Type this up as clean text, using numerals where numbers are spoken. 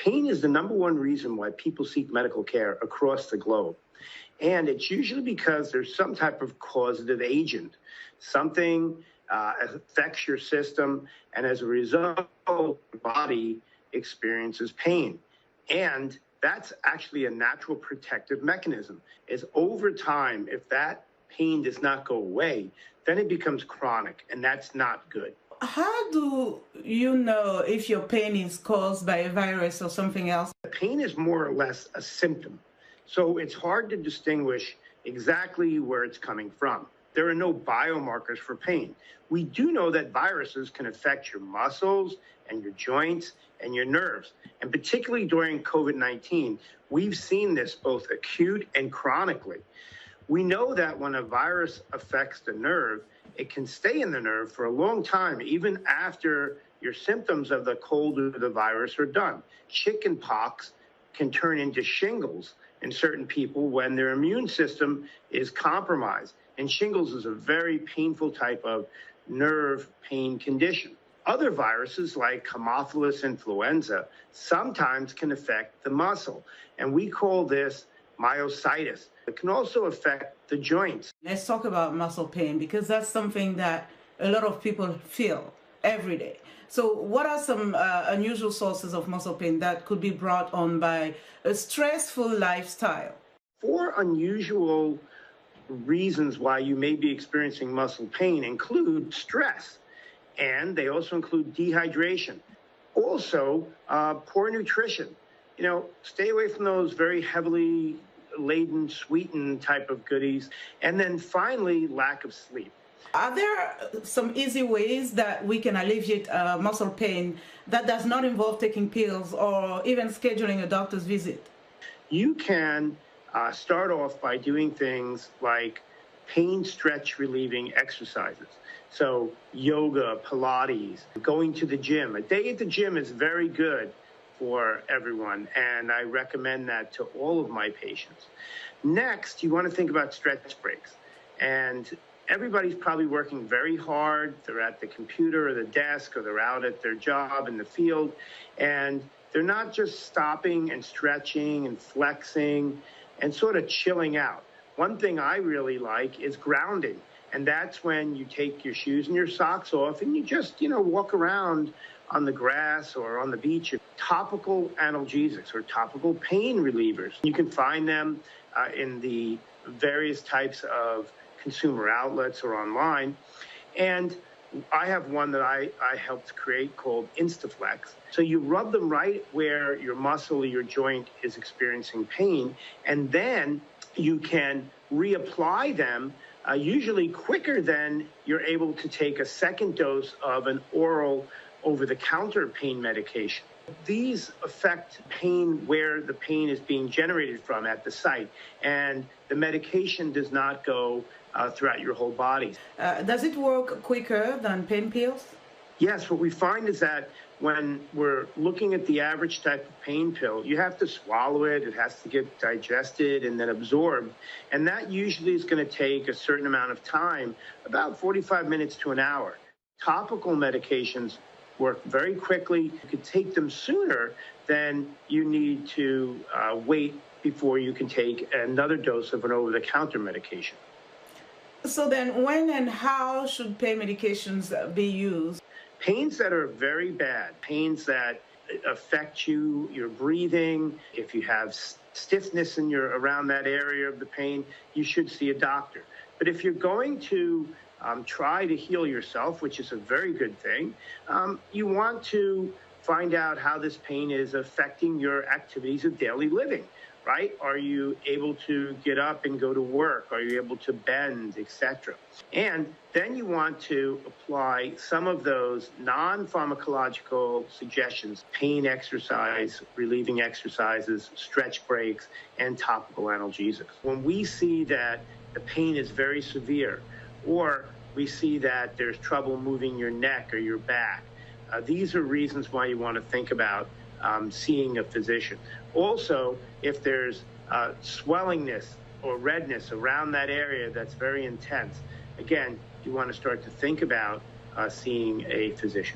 Pain is the number one reason why people seek medical care across the globe. And it's usually because there's some type of causative agent. Something affects your system, and as a result, your body experiences pain. And that's actually a natural protective mechanism. Is over time, if that pain does not go away, then it becomes chronic, and that's not good. How do you know if your pain is caused by a virus or something else? Pain is more or less a symptom. So it's hard to distinguish exactly where it's coming from. There are no biomarkers for pain. We do know that viruses can affect your muscles and your joints and your nerves. And particularly during COVID-19, we've seen this both acute and chronically. We know that when a virus affects the nerve, it can stay in the nerve for a long time, even after your symptoms of the cold or the virus are done. Chicken pox can turn into shingles in certain people when their immune system is compromised. And shingles is a very painful type of nerve pain condition. Other viruses like Haemophilus influenza sometimes can affect the muscle, and we call this myositis. It can also affect the joints. Let's talk about muscle pain, because that's something that a lot of people feel every day. So what are some unusual sources of muscle pain that could be brought on by a stressful lifestyle? 4 unusual reasons why you may be experiencing muscle pain include stress, and they also include dehydration. Also, poor nutrition. Stay away from those very heavily laden, sweetened type of goodies. And then finally, lack of sleep. Are there some easy ways that we can alleviate muscle pain that does not involve taking pills or even scheduling a doctor's visit? You can start off by doing things like pain stretch relieving exercises. So yoga, Pilates, going to the gym. A day at the gym is very good for everyone, and I recommend that to all of my patients. Next, you want to think about stretch breaks. And everybody's probably working very hard. They're at the computer or the desk, or they're out at their job in the field, and they're not just stopping and stretching and flexing and sort of chilling out. One thing I really like is grounding, and that's when you take your shoes and your socks off and you just, walk around on the grass or on the beach. Topical analgesics or topical pain relievers. You can find them in the various types of consumer outlets or online. And I have one that I helped create called Instaflex. So you rub them right where your muscle or your joint is experiencing pain, and then you can reapply them usually quicker than you're able to take a second dose of an oral over-the-counter pain medication. These affect pain where the pain is being generated from at the site, and the medication does not go throughout your whole body. Does it work quicker than pain pills? Yes, what we find is that when we're looking at the average type of pain pill, you have to swallow it, it has to get digested and then absorbed, and that usually is going to take a certain amount of time, about 45 minutes to an hour. Topical medications work very quickly. You could take them sooner than you need to wait before you can take another dose of an over-the-counter medication. So then when and how should pain medications be used? Pains that are very bad, pains that affect you, your breathing, if you have stiffness around that area of the pain, you should see a doctor. But if you're going to try to heal yourself, which is a very good thing, you want to find out how this pain is affecting your activities of daily living, right? Are you able to get up and go to work? Are you able to bend, etc.? And then you want to apply some of those non-pharmacological suggestions, pain exercise, relieving exercises, stretch breaks, and topical analgesics. When we see that the pain is very severe, or we see that there's trouble moving your neck or your back, these are reasons why you want to think about seeing a physician. Also, if there's swellingness or redness around that area that's very intense, again, you want to start to think about seeing a physician.